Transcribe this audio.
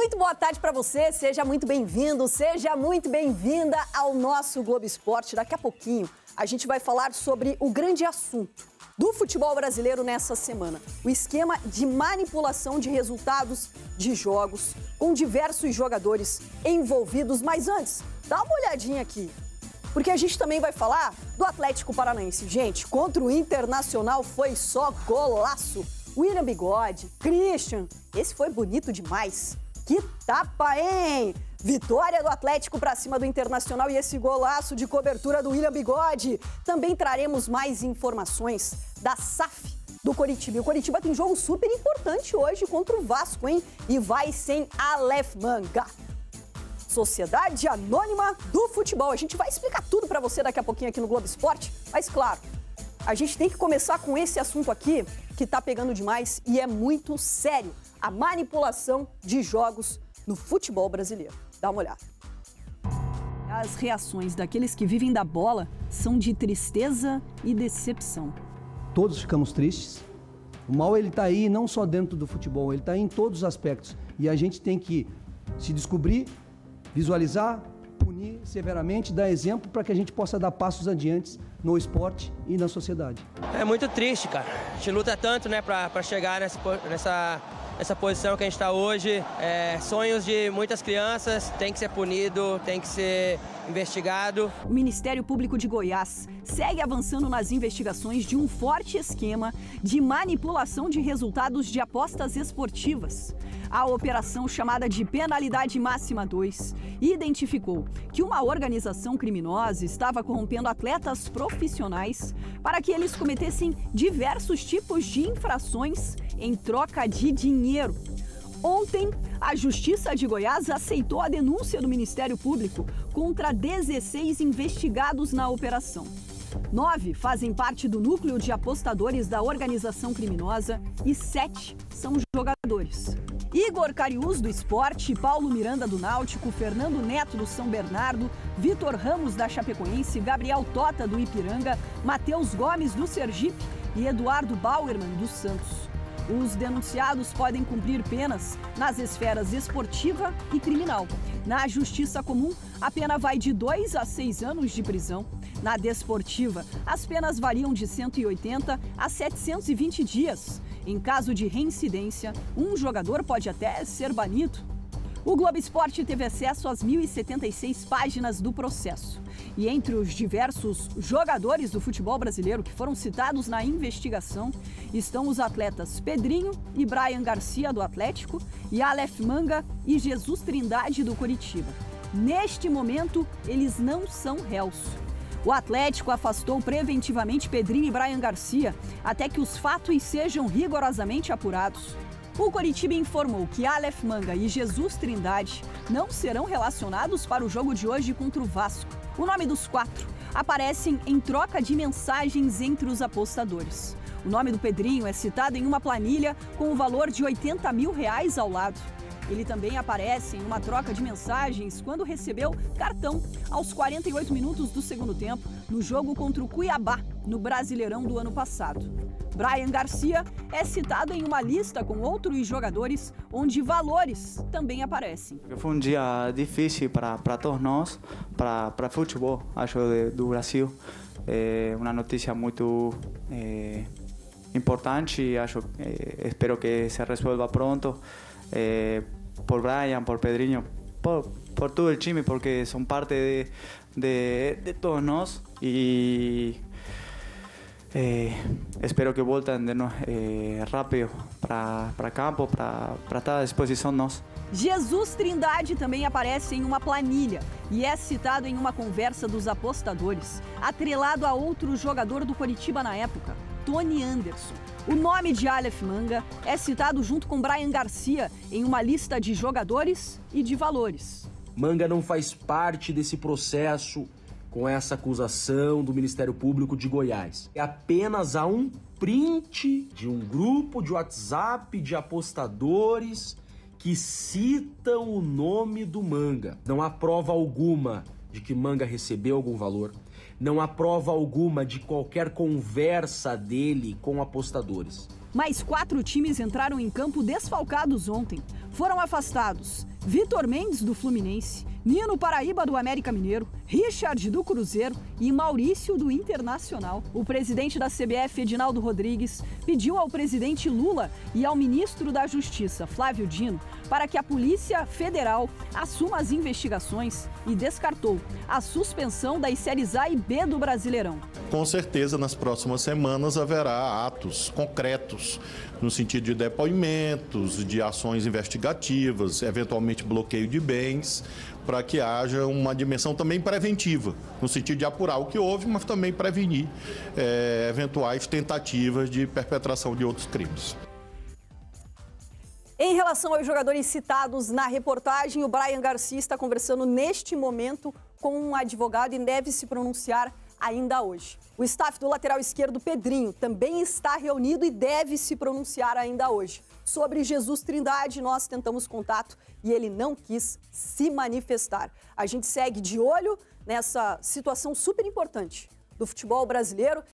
Muito boa tarde para você, seja muito bem-vindo, seja muito bem-vinda ao nosso Globo Esporte. Daqui a pouquinho a gente vai falar sobre o grande assunto do futebol brasileiro nessa semana. O esquema de manipulação de resultados de jogos com diversos jogadores envolvidos. Mas antes, dá uma olhadinha aqui, porque a gente também vai falar do Atlético Paranaense. Gente, contra o Internacional foi só golaço. William Bigode, Christian, esse foi bonito demais. Que tapa, hein? Vitória do Atlético para cima do Internacional e esse golaço de cobertura do William Bigode. Também traremos mais informações da SAF do Coritiba. E o Coritiba tem jogo super importante hoje contra o Vasco, hein? E vai sem Aleph Manga. Sociedade Anônima do Futebol. A gente vai explicar tudo para você daqui a pouquinho aqui no Globo Esporte. Mas, claro, a gente tem que começar com esse assunto aqui que tá pegando demais e é muito sério. A manipulação de jogos no futebol brasileiro. Dá uma olhada. As reações daqueles que vivem da bola são de tristeza e decepção. Todos ficamos tristes. O mal ele tá aí não só dentro do futebol, ele tá aí em todos os aspectos. E a gente tem que se descobrir, visualizar, punir severamente, dar exemplo para que a gente possa dar passos adiante no esporte e na sociedade. É muito triste, cara. A gente luta tanto, né, para chegar nessa posição que a gente está hoje. Sonhos de muitas crianças, tem que ser punido, tem que ser investigado. O Ministério Público de Goiás segue avançando nas investigações de um forte esquema de manipulação de resultados de apostas esportivas. A operação, chamada de Penalidade Máxima 2, identificou que uma organização criminosa estava corrompendo atletas profissionais para que eles cometessem diversos tipos de infrações em troca de dinheiro. Ontem, a Justiça de Goiás aceitou a denúncia do Ministério Público contra 16 investigados na operação. 9 fazem parte do núcleo de apostadores da organização criminosa e 7 são jogadores. Igor Cariús, do Sport, Paulo Miranda, do Náutico, Fernando Neto, do São Bernardo, Vitor Ramos, da Chapecoense, Gabriel Tota, do Ipiranga, Matheus Gomes, do Sergipe e Eduardo Bauerman, do Santos. Os denunciados podem cumprir penas nas esferas esportiva e criminal. Na Justiça Comum, a pena vai de 2 a 6 anos de prisão. Na desportiva, as penas variam de 180 a 720 dias. Em caso de reincidência, um jogador pode até ser banido. O Globo Esporte teve acesso às 1.076 páginas do processo. E entre os diversos jogadores do futebol brasileiro que foram citados na investigação, estão os atletas Pedrinho e Brian Garcia, do Atlético, e Aleph Manga e Jesus Trindade, do Coritiba. Neste momento, eles não são réus. O Atlético afastou preventivamente Pedrinho e Brian Garcia até que os fatos sejam rigorosamente apurados. O Coritiba informou que Aleph Manga e Jesus Trindade não serão relacionados para o jogo de hoje contra o Vasco. O nome dos 4 aparecem em troca de mensagens entre os apostadores. O nome do Pedrinho é citado em uma planilha com o valor de R$80 mil ao lado. Ele também aparece em uma troca de mensagens quando recebeu cartão aos 48 minutos do segundo tempo no jogo contra o Cuiabá, no Brasileirão do ano passado. Brian Garcia é citado em uma lista com outros jogadores onde valores também aparecem. Foi um dia difícil para todos nós, para futebol, acho, do Brasil. É uma notícia muito importante, acho, espero que se resolva pronto. Por Brian, por Pedrinho, por todo el time, porque son parte de todos nós y espero que voltem rápido para campo, para estar à disposição de nós. Jesus Trindade também aparece em uma planilha e é citado em uma conversa dos apostadores, atrelado a outro jogador do Coritiba na época, Tony Anderson. O nome de Aleph Manga é citado junto com Brian Garcia em uma lista de jogadores e de valores. Manga não faz parte desse processo com essa acusação do Ministério Público de Goiás. É apenas um print de um grupo de WhatsApp de apostadores que citam o nome do Manga. Não há prova alguma de que Manga recebeu algum valor. Não há prova alguma de qualquer conversa dele com apostadores. Mais 4 times entraram em campo desfalcados ontem. Foram afastados Vitor Mendes, do Fluminense, Nino Paraíba, do América Mineiro, Richard, do Cruzeiro e Maurício, do Internacional. O presidente da CBF, Edinaldo Rodrigues, pediu ao presidente Lula e ao ministro da Justiça, Flávio Dino, para que a Polícia Federal assuma as investigações e descartou a suspensão das séries A e B do Brasileirão. Com certeza, nas próximas semanas haverá atos concretos no sentido de depoimentos, de ações investigativas, eventualmente bloqueio de bens, para que haja uma dimensão também preventiva, no sentido de apurar o que houve, mas também prevenir eventuais tentativas de perpetração de outros crimes. Em relação aos jogadores citados na reportagem, o Brian Garcia está conversando neste momento com um advogado e deve se pronunciar ainda hoje. O staff do lateral esquerdo, Pedrinho, também está reunido e deve se pronunciar ainda hoje. Sobre Jesus Trindade, nós tentamos contato e ele não quis se manifestar. A gente segue de olho nessa situação super importante do futebol brasileiro.